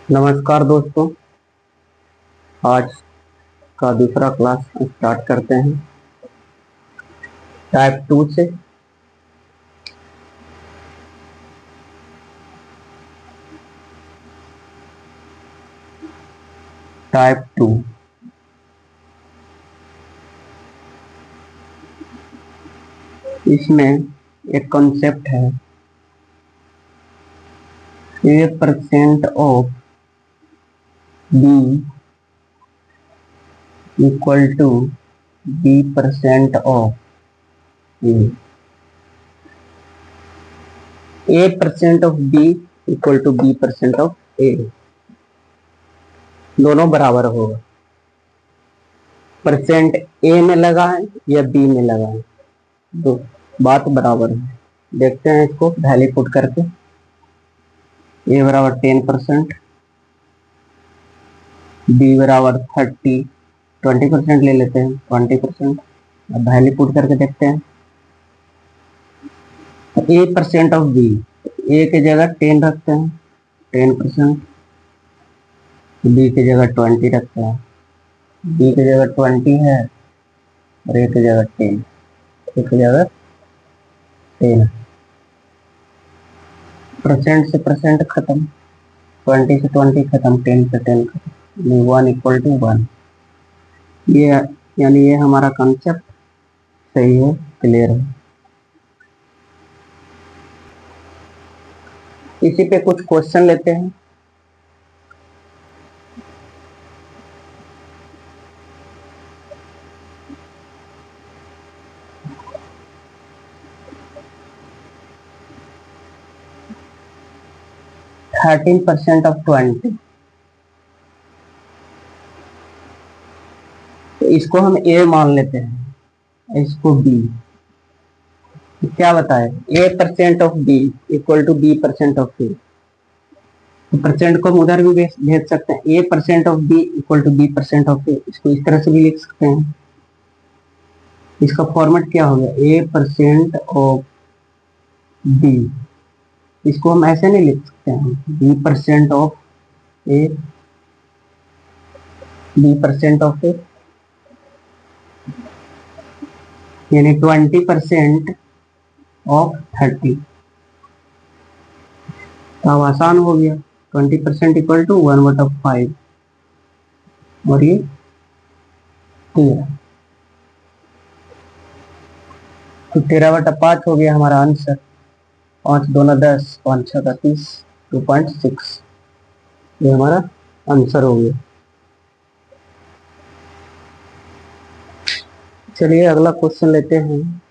नमस्कार दोस्तों, आज का दूसरा क्लास स्टार्ट करते हैं टाइप 2 से। टाइप 2 इसमें एक कॉन्सेप्ट है A% of B equal to B% of A। A% of B equal to B% of A, दोनों बराबर होगा। परसेंट A में लगा है या B में लगा है, तो बात बराबर है। देखते हैं इसको वैल्यू पुट करके। A बराबर 10%, B बराबर 20% ले लेते हैं 20%। अब वैल्यू पुट करके देखते हैं। A% ऑफ B, A की जगह 10 रखते हैं 10%, B की जगह 20 रखते हैं। B की जगह 20 है और A की जगह 10, A की जगह 10। परसेंट से परसेंट खत्म, 20 से 20 खत्म, 10 से 10 खत्म, 1 इक्वल टू 1। ये यानी ये हमारा कॉन्सेप्ट सही है, क्लियर है। इसी पे कुछ क्वेश्चन लेते हैं। थर्टीन परसेंट ऑफ 20, तो इसको हम A मान लेते हैं, इसको B। तो क्या बताए, A% of B equal to B% of A। तो परसेंट को हम उधर भी भेज सकते हैं, A% of B equal to B% of A। इसको इस तरह से भी लिख सकते हैं। इसका फॉर्मेट क्या हो गया, A% ऑफ B। इसको हम ऐसे नहीं लिख सकते हैं, B% of A, B% of A, यानी 20% ऑफ 30। तो अब आसान हो गया, 20% इक्वल टू 1/5 और ये 13। तो 13/5 हो गया हमारा आंसर। 5 दूना 10, 5 6 30, 2.6 ये हमारा आंसर हो गया। चलिए अगला क्वेश्चन लेते हैं।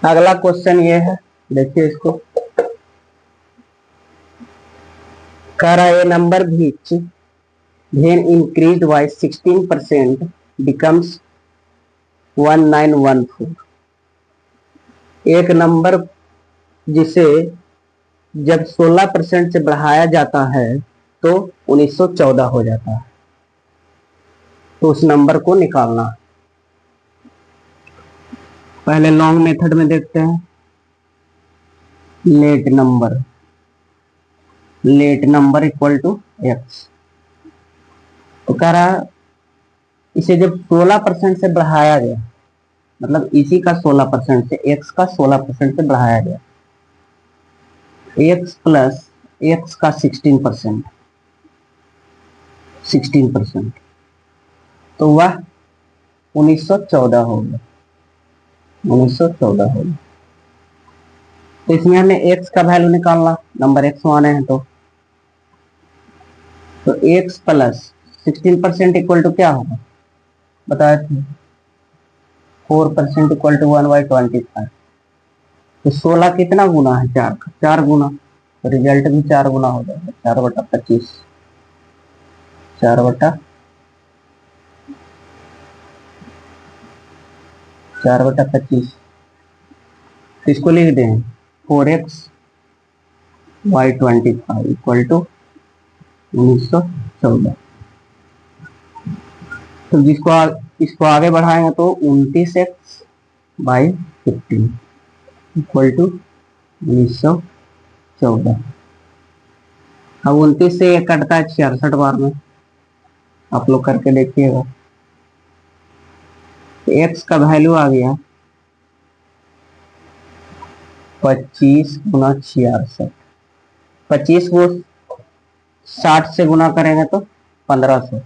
अगला क्वेश्चन ये है, देखिए इसको। कह रहा है number which then increased by 16% becomes 1914। एक नंबर जिसे जब 16% से बढ़ाया जाता है तो 1914 हो जाता है, तो उस नंबर को निकालना। पहले लॉन्ग मेथड में देखते हैं। Let number equal to x. तो कह रहा इसे जब 16% से बढ़ाया गया, मतलब इसी का 16% से, एक्स का 16% से बढ़ाया गया, एक्स प्लस एक्स का 16%, तो वह 1914 हो गया, 1914 हो गया। तो इसमें हमें एक्स का वैल्यू निकालना, नंबर एक्स माने हैं तो एक्स प्लस 16% इक्वल टू क्या होगा बताए थे, 4% इक्वल टू 1/25। तो 16 कितना गुना है, 4 का 4 गुना, तो रिजल्ट भी 4 गुना हो जाएगा, 4/25, 4/25। तो इसको लिख दें 4x/25 इक्वल टू 1914। तो जिसको इसको आगे बढ़ाएंगे तो 29x/15 इक्वल टू 1914। अब 29 से 1 कटता है 66 बार में, आप लोग करके देखिएगा। x का वैल्यू आ गया 25 गुना 66। 25 को 60 से गुना करेंगे तो 1500,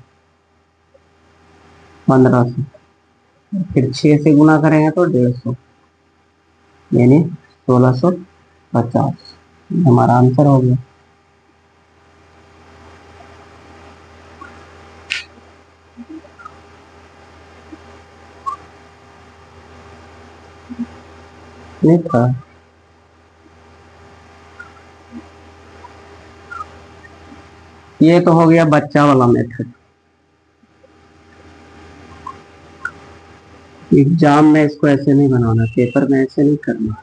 फिर 6 से गुना करेंगे तो 150, यानी 1650 हमारा आंसर हो गया। नहीं था। ये तो हो गया बच्चा वाला मेथड। एग्जाम में इसको ऐसे नहीं बनाना, पेपर में ऐसे नहीं करना,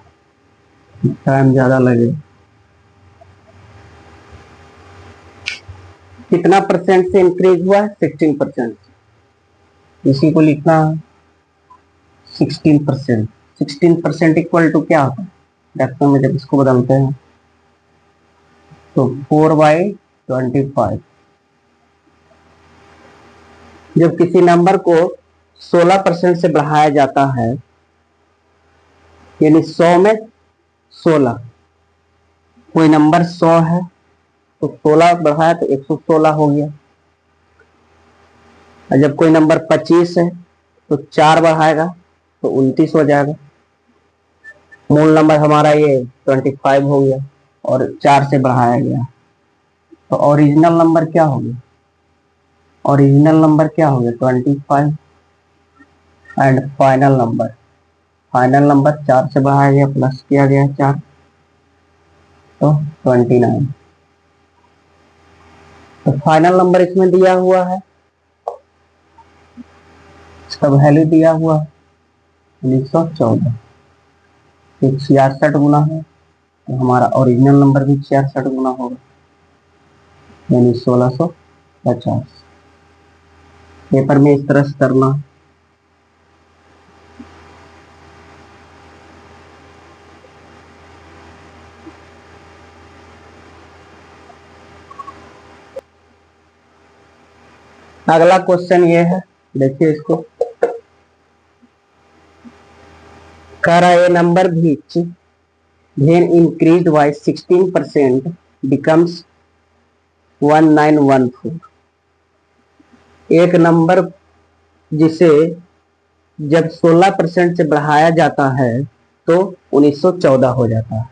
टाइम ज्यादा लगे। कितना परसेंट से इंक्रीज हुआ है? 16%। इसी को लिखना 16%। 16% इक्वल टू क्या होता है फ्रैक्शन में जब इसको बदलते हैं तो 4/25। जब किसी नंबर को 16% से बढ़ाया जाता है, यानी 100 में 16, कोई नंबर 100 है तो 16 बढ़ाया तो 116 हो गया। और जब कोई नंबर 25 है तो 4 बढ़ाएगा तो 29 हो जाएगा। मूल नंबर हमारा ये 25 हो गया और 4 से बढ़ाया गया, तो ओरिजिनल नंबर क्या हो गया? ओरिजिनल नंबर क्या हो गया? 25। एंड फाइनल नंबर 4 से बढ़ाया गया, प्लस किया गया 4, तो 29। तो फाइनल नंबर इसमें दिया हुआ है, इसका वैल्यू दिया हुआ है 1914। 66 गुना है तो हमारा ओरिजिनल नंबर भी 66 गुना होगा, यानी 1650। पेपर में इस तरह से करना। अगला क्वेश्चन ये है, देखिए इसको। कह रहा है number which when increased by 16% becomes 1914। एक नंबर जिसे जब 16% से बढ़ाया जाता है तो 1914 हो जाता है,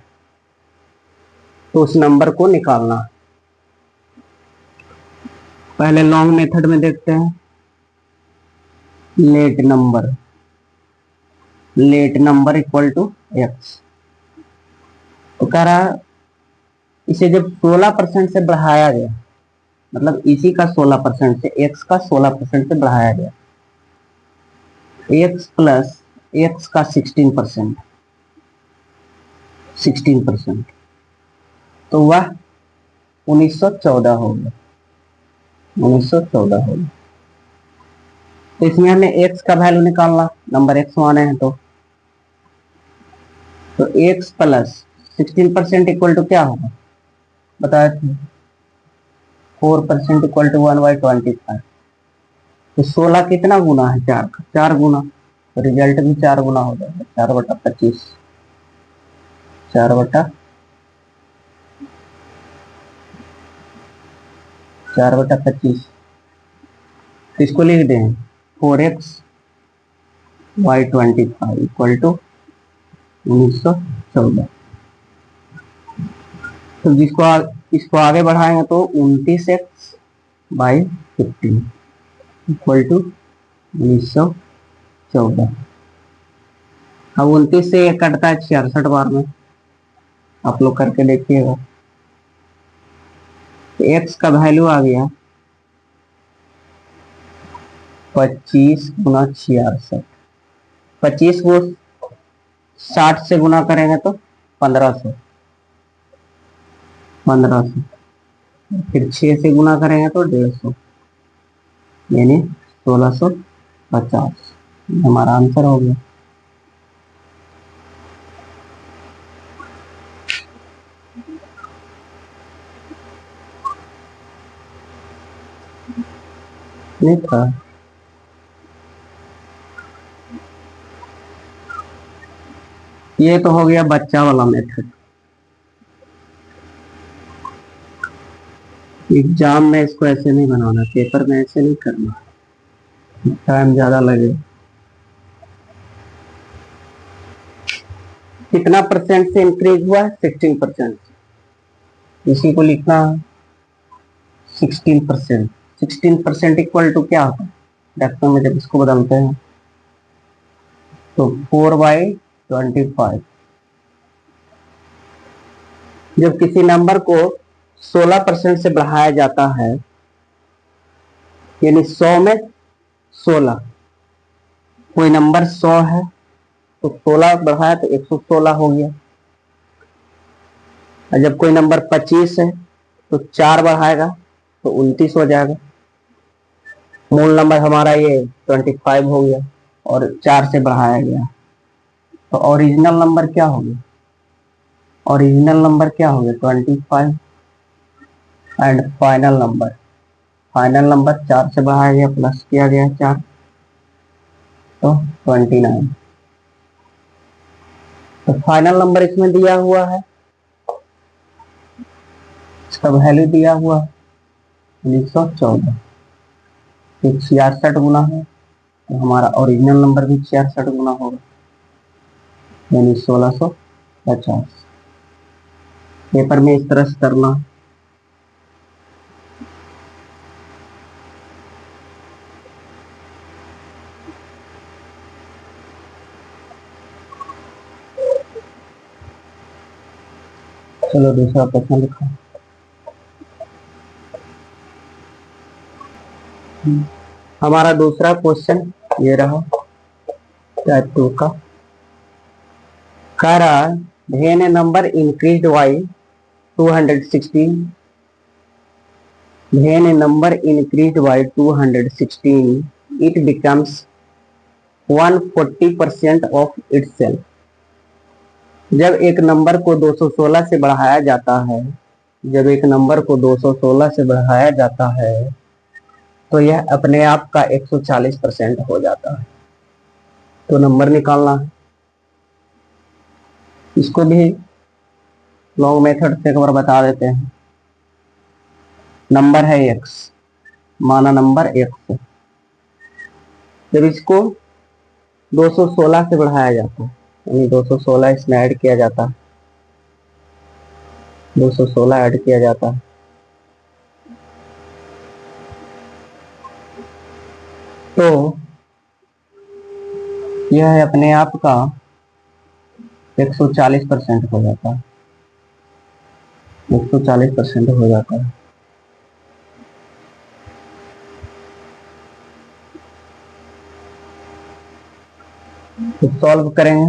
तो उस नंबर को निकालना। पहले लॉन्ग मेथड में देखते हैं। Let number equal to x. तो कह रहा इसे जब 16% से बढ़ाया गया, मतलब इसी का 16% से, एक्स का 16% से बढ़ाया गया, एक्स प्लस एक्स का 16%, तो वह 1914 हो गया। 1914 हो गया। तो इसमें हमें एक्स का वैल्यू निकालना, नंबर एक्स माने हैं तो एक्स प्लस 16% इक्वल टू क्या होगा बताया थे? 4% इक्वल टू 1/25। तो 16 कितना गुना है? 4 का 4 गुना, तो रिजल्ट भी 4 गुना हो जाएगा। 4/25, 4/25। तो इसको लिख दें 4x/25 इक्वल टू 1914। तो इसको आगे बढ़ाएंगे तो 29x/15 इक्वल टू 1914। अब 29 से 1 कटता है 66 बार में, आप लोग करके देखिएगा। एक्स का वैल्यू आ गया 25 गुना 66। 25 को 60 से गुना करेंगे तो 1500, फिर 6 से गुना करेंगे तो 150, यानी 1650। 50। हमारा आंसर हो गया। नहीं था। ये तो हो गया बच्चा वाला मेथड। एग्जाम में इसको ऐसे नहीं बनाना, पेपर में ऐसे नहीं करना, टाइम ज्यादा लगे। कितना परसेंट से इंक्रीज हुआ है? 16%। इसी को लिखना 16%। 16% इक्वल टू क्या होता है फ्रैक्शन में जब इसको बदलते हैं? तो 4/25। जब किसी नंबर को 16% से बढ़ाया जाता है, यानी 100 में 16, कोई नंबर 100 है तो 16 बढ़ाया तो 116 हो गया। और जब कोई नंबर 25 है तो 4 बढ़ाएगा तो 29 हो जाएगा। मूल नंबर हमारा ये 25 हो गया और 4 से बढ़ाया गया, तो ओरिजिनल नंबर क्या हो गया? ओरिजिनल नंबर क्या हो गया? 25। एंड फाइनल नंबर 4 से बढ़ाया गया, प्लस किया गया 4, तो 29। तो फाइनल नंबर इसमें दिया हुआ है, इसका वैल्यू दिया हुआ है 1914। 66 गुना है तो हमारा ओरिजिनल नंबर भी 66 गुना होगा, यानी 1650। पेपर में इस तरह से करना। चलो दूसरा प्रश्न लिखो। हमारा दूसरा क्वेश्चन ये रहा टाइप 2 का। कह रहा when a number increased by 216, when a number increased by 216 it becomes 140% of itself। जब एक नंबर को 216 से बढ़ाया जाता है, जब एक नंबर को 216 से बढ़ाया जाता है तो यह अपने आप का 140% हो जाता है। तो नंबर निकालना है। इसको भी लॉन्ग मेथड से एक बार बता देते हैं। नंबर है x, माना नंबर x, जब इसको 216 से बढ़ाया जाता है, यानी 216 इसमें ऐड किया जाता है, 216 ऐड किया जाता है, तो यह अपने आप का 140% हो जाता है, 140% हो जाता है। तो सॉल्व करेंगे,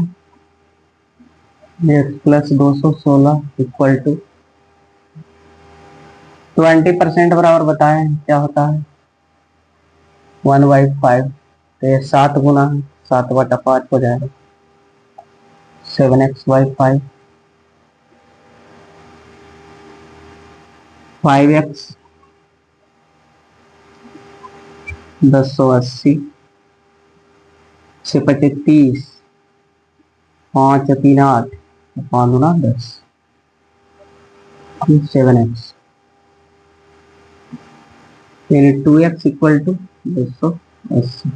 x प्लस 216 इक्वल टू 20% बराबर बताएं क्या होता है? 1/5। तो ये 7 गुना है, 7/5 हो जाएगा, 7x/5, 5x 1080, 6×25 = 5 × 3 = 8, 5 × 10, 7x, यानी 2x equal to 280,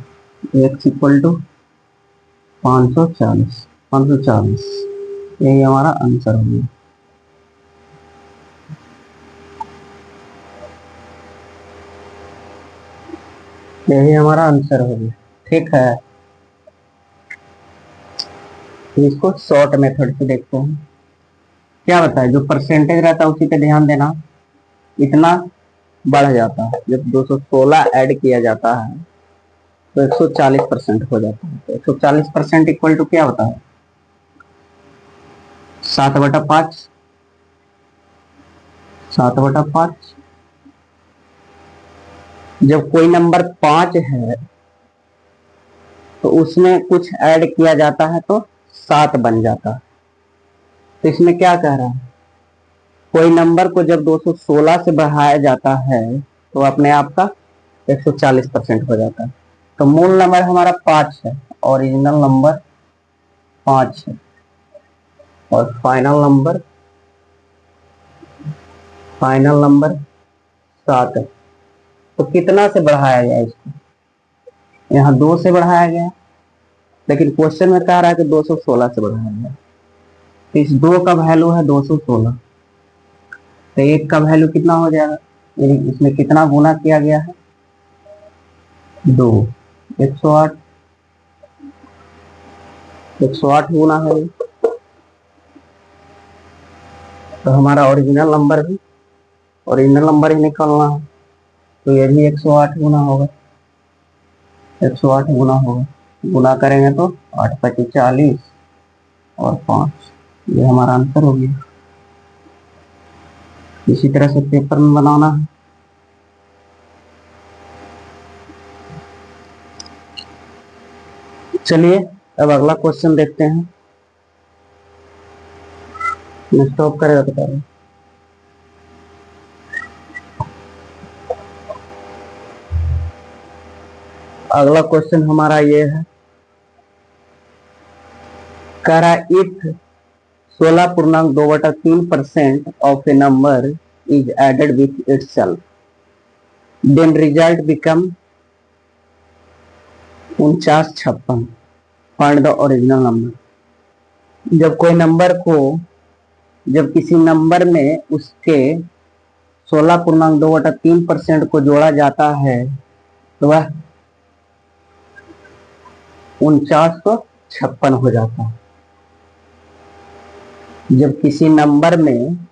x equal to 540, 540। यही हमारा आंसर हो गया। यही हमारा आंसर हो गया। ठीक है, इसको शॉर्ट मेथड से देखते हैं। क्या बताए, जो परसेंटेज रहता है उसी पे ध्यान देना। इतना बढ़ जाता है, जब 216 ऐड किया जाता है तो 140% हो जाता है। तो 140% इक्वल टू क्या होता है? 7/5, 7/5। जब कोई नंबर 5 है तो उसमें कुछ ऐड किया जाता है तो 7 बन जाता है। तो इसमें क्या कह रहा है, कोई नंबर को जब 216 से बढ़ाया जाता है तो अपने आप का 140% हो जाता है। तो मूल नंबर हमारा 5 है, ओरिजिनल नंबर 5 है, और फाइनल नंबर 7 है। तो कितना से बढ़ाया गया इसको, यहाँ 2 से बढ़ाया गया, लेकिन क्वेश्चन में कह रहा है कि 216 से बढ़ाया गया। तो इस 2 का वैल्यू है 216, तो 1 का वैल्यू कितना हो जाएगा, यानी इसमें कितना गुना किया गया है, 2, 108, 108 गुना है। तो हमारा ओरिजिनल नंबर ही निकालना है, तो ये भी 108 गुना होगा, 108 गुना होगा। गुना करेंगे तो 8 पच्चीस 40 और 5, ये हमारा आंसर हो गया। इसी तरह से पेपर में बनाना है। चलिए अब अगला क्वेश्चन देखते हैं। मैं स्टॉप करेगा बता रहा हूँ। अगला क्वेश्चन हमारा ये है, कह रहा if 16.2/3% of a number is added with itself then result become 4956, find the original number. जब किसी नंबर में उसके 16.2/3% को जोड़ा जाता है तो वह 4956 हो जाता है। जब किसी नंबर में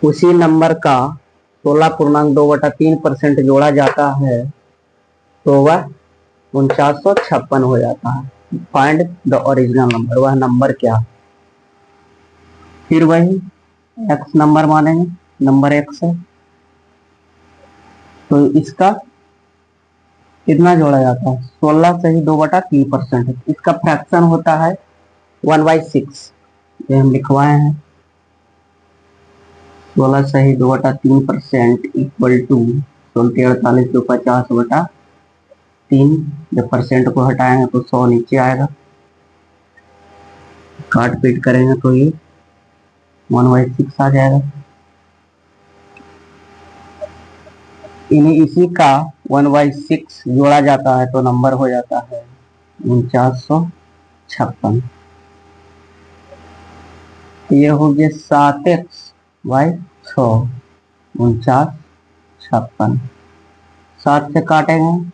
उसी नंबर का 16.2/3% जोड़ा जाता है तो वह 4956 हो जाता है। फाइंड द ओरिजिनल नंबर, वह नंबर क्या। फिर वही एक्स नंबर मानेंगे, नंबर एक्स है, तो इसका कितना जोड़ा जाता है, 16 से ही 2/3%। इसका फ्रैक्शन होता है 1/6, ये हम लिखवाए हैं। 16 से ही 2/3% इक्वल टू 48/50/3। जब परसेंट को हटाएंगे तो 100 नीचे आएगा, काट पीट करेंगे तो ये 1/6 आ जाएगा। इसी का 1/6 जोड़ा जाता है तो नंबर हो जाता है 4956। ये हो गया 7x/6, 4956। 7 से काटेंगे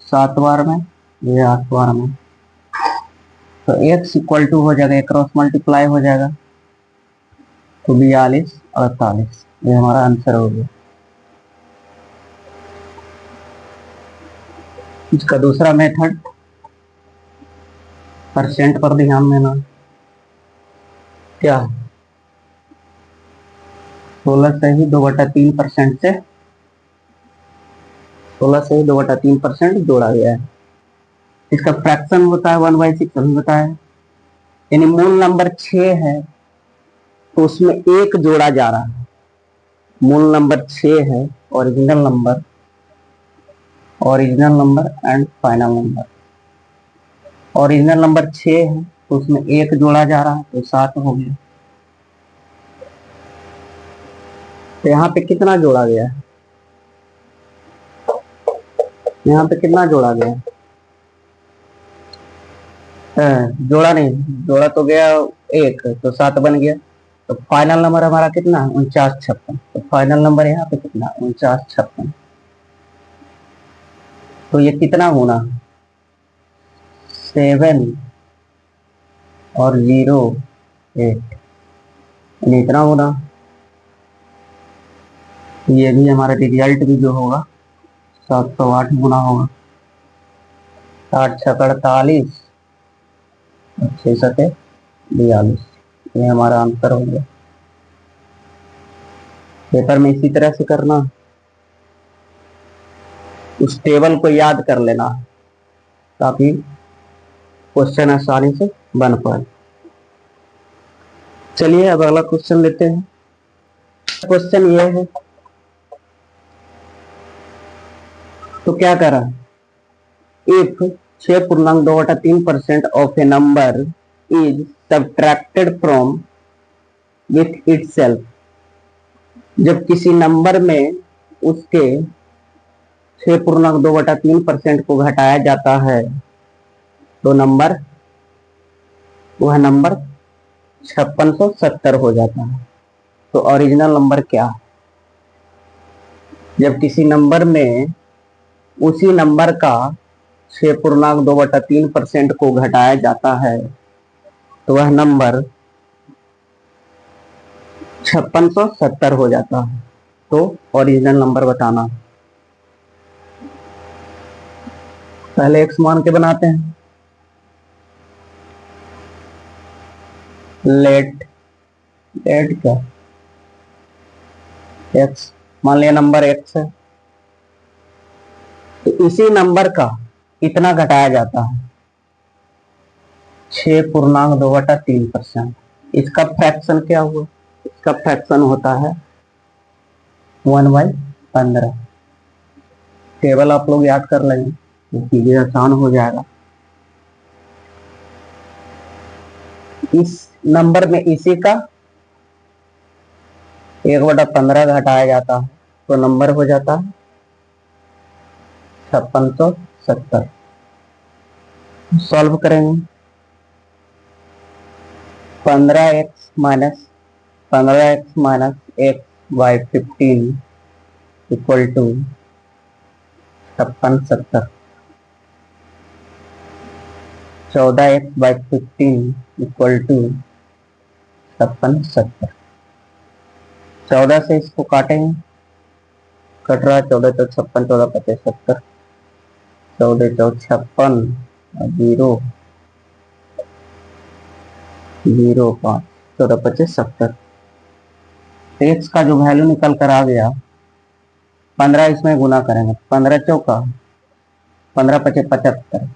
7 बार में, ये 8 बार में, तो x इक्वल टू हो जाएगा, क्रॉस मल्टीप्लाई हो जाएगा, तो 42/48, ये हमारा आंसर हो गया। इसका दूसरा मेथड, परसेंट पर ध्यान देना, क्या है, 16 से ही 2/3% से 16 से ही 2/3% जोड़ा गया है। इसका फ्रैक्शन होता है 1/6, अभी बताया। यानी मूल नंबर 6 है तो उसमें 1 जोड़ा जा रहा है। मूल नंबर 6 है, original number and final number. Original number 6 है तो उसमें 1 जोड़ा जा रहा है, तो 7 हो गया। तो यहाँ पे कितना जोड़ा गया है, यहाँ पे कितना जोड़ा गया है, जोड़ा नहीं, जोड़ा तो गया 1, तो 7 बन गया। तो फाइनल नंबर हमारा कितना है, 4956। तो फाइनल नंबर यहाँ पे कितना, 4956। तो ये कितना होना, 7 और 08, इतना होना। ये भी हमारा रिजल्ट भी जो होगा 708 गुना होगा। 8 6 48, 6 7 42, ये हमारा आंसर हो गया। पेपर में इसी तरह से करना। उस टेबल को याद कर लेना ताकि क्वेश्चन आसानी से बन पाए। चलिए अब अगला क्वेश्चन लेते हैं। क्वेश्चन ये है, तो क्या करा, if 6.2/3% of a number is subtracted from with itself, जब किसी नंबर में उसके 6.2/3% को घटाया जाता है तो वह नंबर 5670 हो जाता है। तो ओरिजिनल नंबर क्या है? जब किसी नंबर में उसी नंबर का 6.2/3% को घटाया जाता है तो वह नंबर 5670 हो जाता है। तो ओरिजिनल नंबर बताना। पहले एक्स मान के बनाते हैं। लेट क्या, एक्स मान लिया, नंबर एक्स है, तो इसी नंबर का इतना घटाया जाता है 6.2/3%। इसका फ्रैक्शन क्या हुआ? इसका फ्रैक्शन होता है 1/15। टेबल आप लोग याद कर लेंगे तो चीजें आसान हो जाएगा। इस नंबर में इसी का 1/15 घटाया जाता है तो नंबर हो जाता है 5670। सॉल्व करेंगे। 15x - x/15 equal to 5670। 14x/15 equal to 5670। 14 से इसको काटेंगे, कट रहा है 14 तो 56, 14 25 70, 14 तो 56, 0 0 5, 14 25 70। एक्स का जो वैल्यू निकल कर आ गया, 15 इसमें गुना करेंगे, 15 चौका 15 25 75,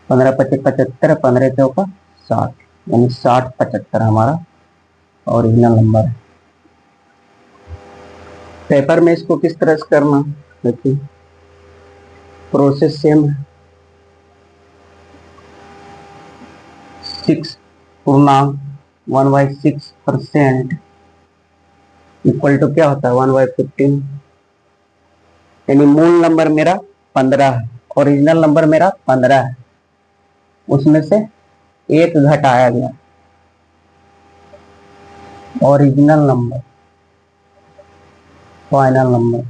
15 25 75, 15 चौका 60, यानी 60 75 हमारा ओरिजिनल नंबर है। पेपर में इसको किस तरह से करना, देखिए प्रोसेस सेम है। 6.1/6% इक्वल टू क्या होता है 1/15, यानी मूल नंबर मेरा 15 है, ओरिजिनल नंबर मेरा 15 है, उसमें से एक घटाया गया। Original number, final number,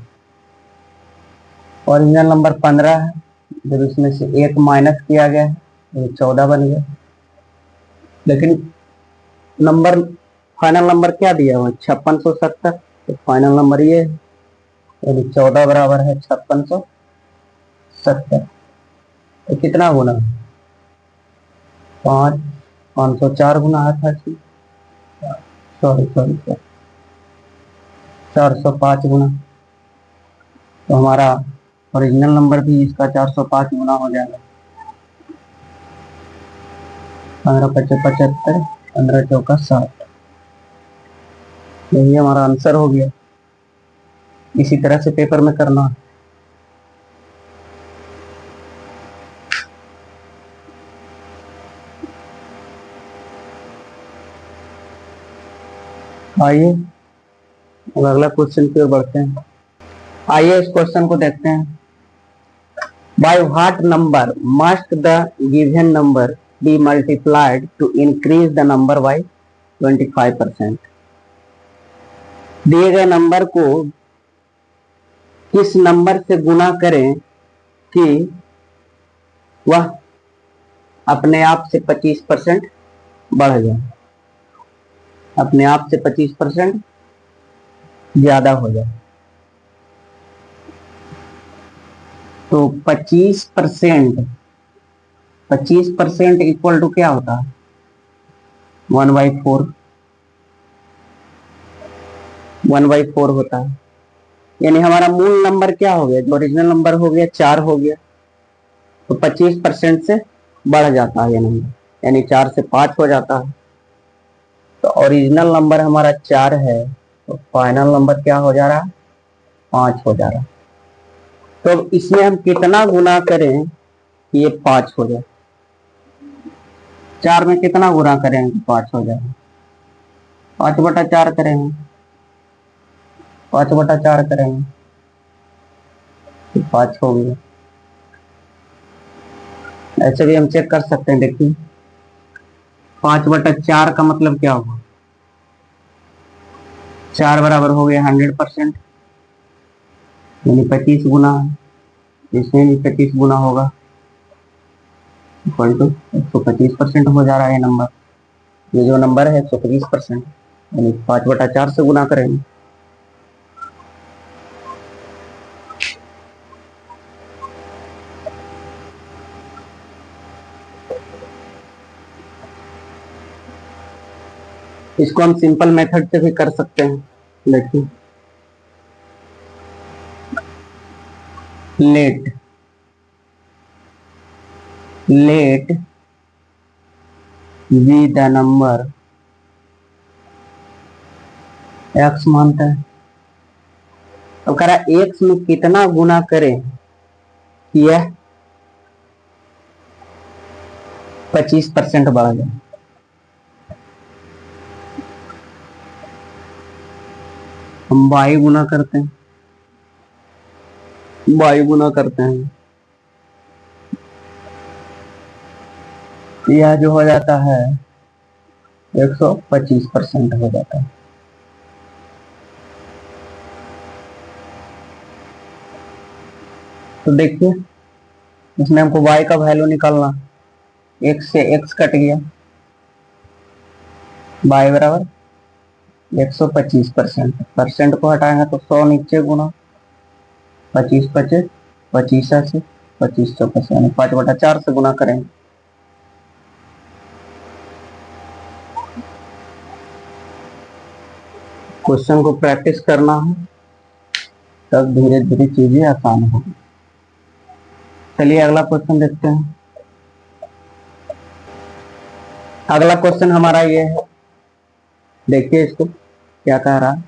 original number 15 है, जब इसमें से एक माइनस किया गया है तो 14 बन गया। लेकिन नंबर, फाइनल नंबर क्या दिया हुआ 5670, तो फाइनल नंबर ये है, यानी 14 बराबर है 5670। तो कितना गुना, 504 गुना आया था, सॉरी 405 गुना। तो हमारा ओरिजिनल नंबर भी इसका 405 गुना हो जाएगा। 15 25 75, 15 चौका 60, यही हमारा आंसर हो गया। इसी तरह से पेपर में करना। आइए अगला क्वेश्चन की ओर बढ़ते हैं। आइए इस क्वेश्चन को देखते हैं। By what number must the given number be multiplied to increase the number by 25%। दिए गए नंबर को किस नंबर से गुना करें कि वह अपने आप से 25% बढ़ जाए, अपने आप से 25% ज्यादा हो जाए। तो 25% इक्वल टू क्या होता है 1/4 होता है। यानी हमारा मूल नंबर क्या हो गया, जो ओरिजिनल नंबर हो गया 4 हो गया, तो 25% से बढ़ जाता है ये नंबर, यानी 4 से 5 हो जाता है। तो ओरिजिनल नंबर हमारा 4 है, तो फाइनल नंबर क्या हो जा रहा है, 5 हो जा रहा है। तो इसमें हम कितना गुना करें कि ये 5 हो जाए, 4 में कितना गुना करेंगे कि 5 हो जाए, 5/4 करेंगे, 5/4 करेंगे तो 5 हो गया। ऐसे भी हम चेक कर सकते हैं, देखिए 5/4 का मतलब क्या होगा, 4 बराबर हो गया 100%, यानी 25 गुना, इसमें भी 25 गुना होगा, इक्वल टू 125% हो जा रहा है ये नंबर। ये जो नंबर है 125%, यानी 5/4 से गुना करेंगे। इसको हम सिंपल मेथड से भी कर सकते हैं। देखिए let be the number x मानता है, तो कह रहा एक्स में कितना गुना करें कि यह 25% बढ़ जाए। हम वाई गुना करते हैं, यह जो हो जाता है 125% हो जाता है। तो देखिए इसमें हमको y का वैल्यू निकालना, x से x कट गया, y बराबर 125%, परसेंट को हटाएंगे तो 100 नीचे गुना 25/25 25 से 25 चौकस, यानी 5/4 से गुना करेंगे। क्वेश्चन को प्रैक्टिस करना है, तब धीरे धीरे चीजें आसान होगी। चलिए अगला क्वेश्चन देखते हैं। अगला क्वेश्चन हमारा ये है, देखिए इसको क्या कह रहा है।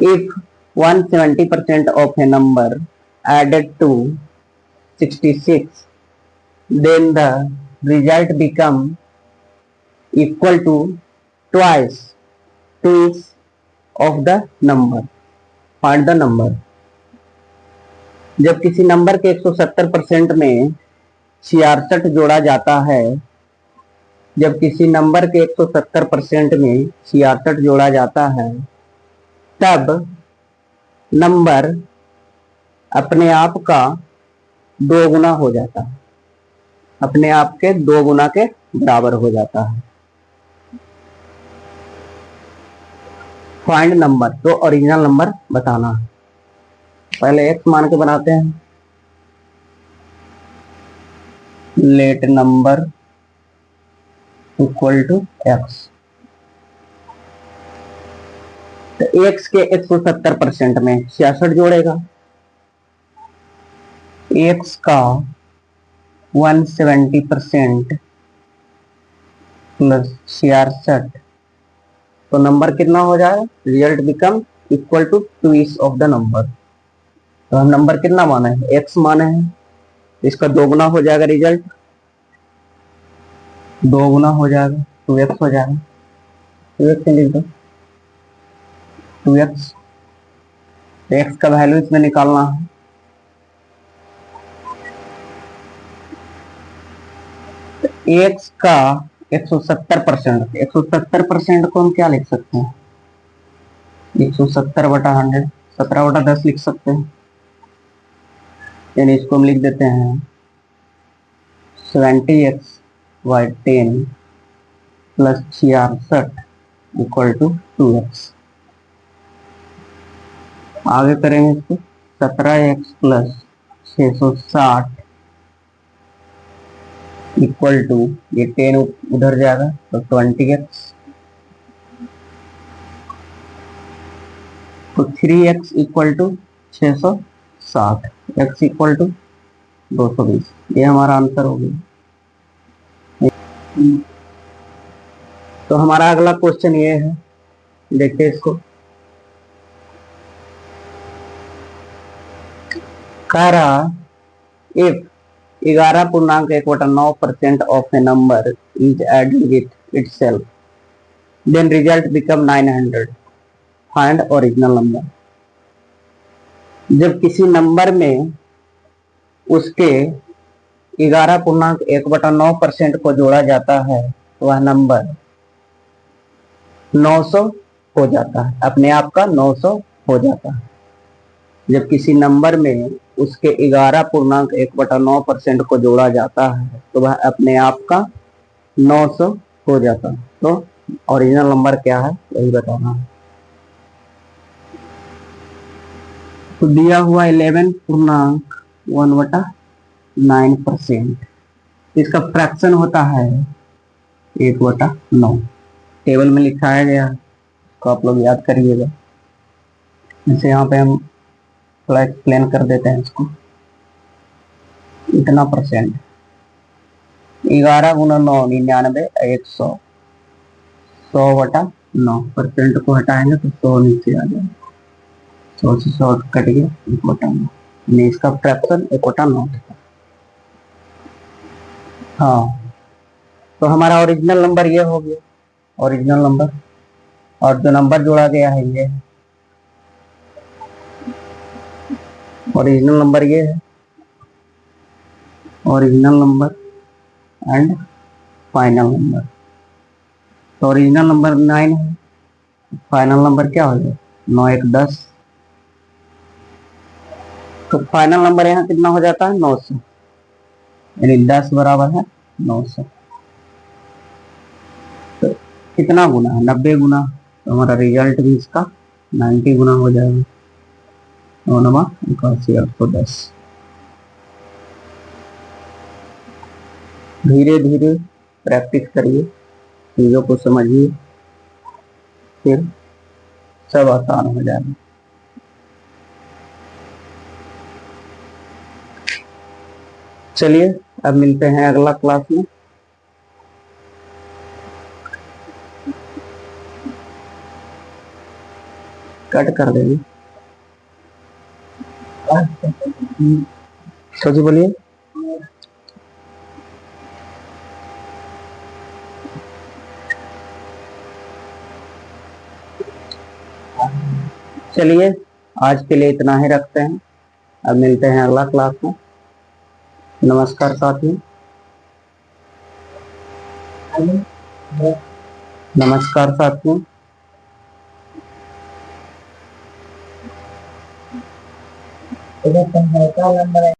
If 170% of a number added to 66, then the result become equal to twice of the number. Find the number. जब किसी नंबर के 170% में 66 जोड़ा जाता है, जब किसी नंबर के 170% में 66 जोड़ा जाता है, तब नंबर अपने आप का 2 गुना हो जाता है, अपने आप के 2 गुना के बराबर हो जाता है। फाइंड नंबर, तो ओरिजिनल नंबर बताना है। पहले x मान के बनाते हैं, let number equal to x। तो x के 170% में 66 जोड़ेगा, x का 170% प्लस 66, तो नंबर कितना हो जाएगा, result become equal to twice of the number. तो हम नंबर कितना माने हैं, x माने हैं, इसका 2 गुना हो जाएगा, रिजल्ट 2 गुना हो जाएगा, 2x हो जाएगा, 2x लिख दो, 2x। x का वैल्यू इसमें निकालना है, x का 170%, 170% को हम क्या लिख सकते हैं, 170/100, 17/10 लिख सकते हैं, यानी इसको हम लिख देते हैं 70x/10 plus 66 equal to 2x। आगे करेंगे इसको, 17x प्लस 660 इक्वल टू, ये 10 उधर जाएगा तो 20x तो 3x equal to 660, x equal to 220, ये हमारा आंसर हो गया। तो हमारा अगला क्वेश्चन ये है, देखते हैं इसको। कह रहा if 11.1/9% of a number is added with itself then result become 900, find original number. जब किसी नंबर में उसके 11.1/9% को जोड़ा जाता है तो वह नंबर 900 हो जाता है, अपने आप का 900 हो जाता है। जब किसी नंबर में उसके 11.1/9% को जोड़ा जाता है तो वह अपने आप का 900 हो जाता है। तो ओरिजिनल नंबर क्या है वही बताना है। तो दिया हुआ 11.1/9%, इसका फ्रैक्शन होता है 1/9। टेबल में लिखाया गया है, तो आप लोग याद करिएगा। जैसे यहाँ पे हम थोड़ा एक्सप्लेन कर देते हैं इसको। इतना परसेंट 11 गुना 9 99, 100, 100/9 को हटाएंगे तो 100 नीचे आ जाएगा, 100 से 100 कट गया, 1/9। इसका फ्रैक्शन 1/9। हाँ, तो हमारा ओरिजिनल नंबर ये हो गया, ओरिजिनल नंबर। और जो नंबर जोड़ा गया है ये है ओरिजिनल नंबर, ये है original number and final number. तो ओरिजिनल नंबर 9 है, फाइनल नंबर क्या हो जाएगा 9 1 10। तो फाइनल नंबर यहाँ कितना हो जाता है 900, यानी 10 बराबर है 900। तो कितना गुना है 90 गुना, तो हमारा रिजल्ट भी इसका 90 गुना हो जाएगा। 9 9 81 810। धीरे धीरे प्रैक्टिस करिए, चीजों को समझिए, फिर सब आसान हो जाएगा। चलिए अब मिलते हैं अगला क्लास में। कट कर देंगे। तो जी बोलिए। चलिए आज के लिए इतना ही रखते हैं, अब मिलते हैं अगला क्लास में। नमस्कार साथियों। नमस्कार साथियों।